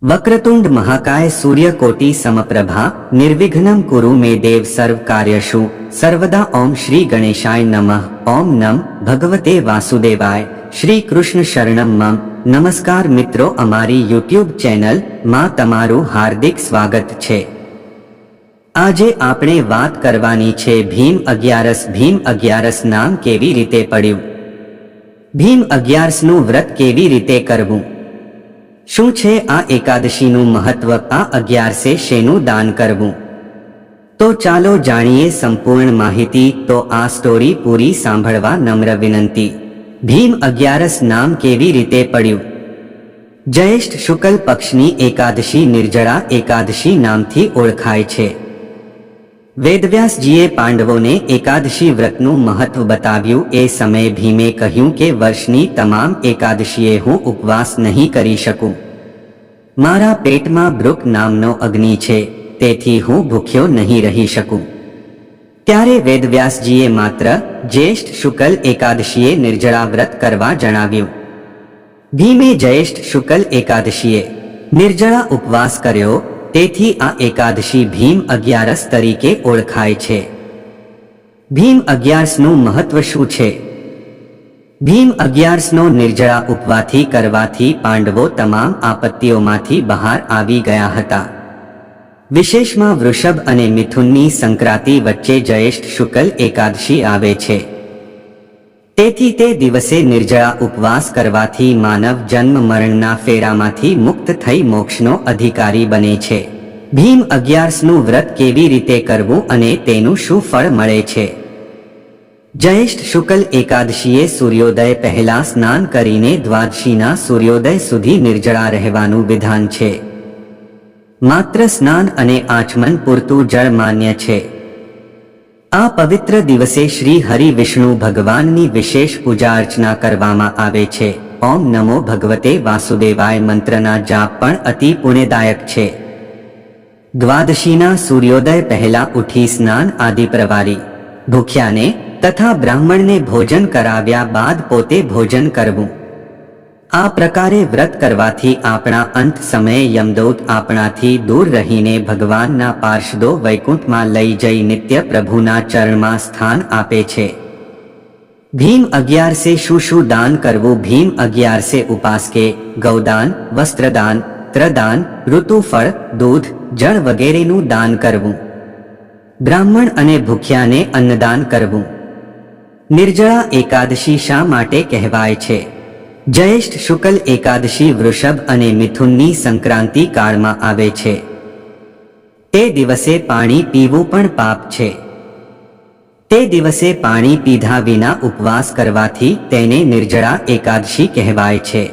वक्रतुंड महाकाय सूर्यकोटि समप्रभा निर्विघ्नं कुरु मे देव सर्व कार्यषु सर्वदा। ओम श्री गणेशाय नमः। ओम नम भगवते वासुदेवाय। श्री कृष्ण शरणम मम। नमस्कार मित्रों, अमारी यूट्यूब चैनल માં તમારું હાર્દિક સ્વાગત છે। આજે આપણે વાત કરવાની છે ભીમ અગિયારસ। ભીમ અગિયારસ નામ કેવી રીતે પડ્યું? ભીમ અગિયારસનું વ્રત કેવી રીતે કરવું? શું છે આ એકાદશીનું મહત્વ? આ અગિયારસે શેનું દાન કરવું? તો ચાલો જાણીએ સંપૂર્ણ માહિતી। તો આ સ્ટોરી પૂરી સાંભળવા નમ્ર વિનંતી। ભીમ અગિયારસ નામ કેવી રીતે પડ્યું? જ્યેષ્ઠ શુક્લ પક્ષની એકાદશી નિર્જળા એકાદશી નામથી ઓળખાય છે। વેદવ્યાસજીએ પાંડવોને એકાદશી વ્રતનું મહત્વ બતાવ્યું। એ સમયે ભીમે કહ્યું કે વર્ષની તમામ એકાદશીએ હું ઉપવાસ નહીં કરી શકું। મારા પેટમાં બ્રુક નામનો અગ્નિ છે, તેથી હું ભૂખ્યો નહીં રહી શકું। ત્યારે વેદવ્યાસજીએ માત્ર જ્યેષ્ઠ શુક્લ એકાદશીએ નિર્જળા વ્રત કરવા જણાવ્યું। ભીમે જ્યેષ્ઠ શુક્લ એકાદશીએ નિર્જળા ઉપવાસ કર્યો, તેથી આ એકાદશી ભીમ અગિયારસ તરીકે ઓળખાય છે। ભીમ અગિયારસનું મહત્વ શું છે? ભીમ અગિયારસનો નિર્જળા ઉપવાસથી કરવાથી પાંડવો તમામ આપત્તિઓમાંથી બહાર આવી ગયા હતા। વિશેષમાં વૃષભ અને મિથુનની સંક્રાંતિ વચ્ચે જ્યેષ્ઠ શુક્લ એકાદશી આવે છે, તેથી તે દિવસે નિર્જળા ઉપવાસ કરવાથી માનવ જન્મ મરણના ફેરામાંથી મુક્ત થઈ મોક્ષનો અધિકારી બને છે। ભીમ અગિયારસનું વ્રત કેવી રીતે કરવું અને તેનું શું ફળ મળે છે? જ્યેષ્ઠ શુક્લ એકાદશીએ સૂર્યોદય પહેલા સ્નાન કરીને દ્વાદશીના સૂર્યોદય સુધી નિર્જળા રહેવાનું વિધાન છે। માત્ર સ્નાન અને આચમન પૂરતું જળ માન્ય છે। આ પવિત્ર દિવસે શ્રી હરિ વિષ્ણુ ભગવાનની વિશેષ પૂજા અર્ચના કરવામાં આવે છે। ઓમ નમો ભગવતે વાસુદેવાય મંત્રના જાપ પણ અતિ પુણ્યદાયક છે। દ્વાદશીના સૂર્યોદય પહેલા ઉઠી સ્નાન આદિ પ્રવારી ભૂખ્યાને તથા બ્રાહ્મણને ભોજન કરાવ્યા બાદ પોતે ભોજન કરવું। આ પ્રકારે વ્રત કરવાથી આપણા અંત સમયે યમદૂત આપણાથી દૂર રહીને ભગવાનના પાર્ષદો વૈકુંઠમાં લઈ જઈ નિત્ય પ્રભુના ચરણમાં સ્થાન આપે છે। ભીમ અગિયારસે શું શું દાન કરવું? ભીમ અગિયારસે ઉપાસકે ગૌદાન, વસ્ત્રદાન, ત્રદાન, ઋતુફળ, દૂધ, જળ વગેરેનું દાન કરવું। બ્રાહ્મણ અને ભૂખ્યાને અન્નદાન કરવું। નિર્જળા એકાદશી શા માટે કહેવાય છે? જ્યેષ્ઠ શુક્લ એકાદશી વૃષભ અને મિથુનની સંક્રાંતિ કાળમાં આવે છે। તે દિવસે પાણી પીવું પણ પાપ છે। તે દિવસે પાણી પીધા વિના ઉપવાસ કરવાથી તેને નિર્જળા એકાદશી કહેવાય છે।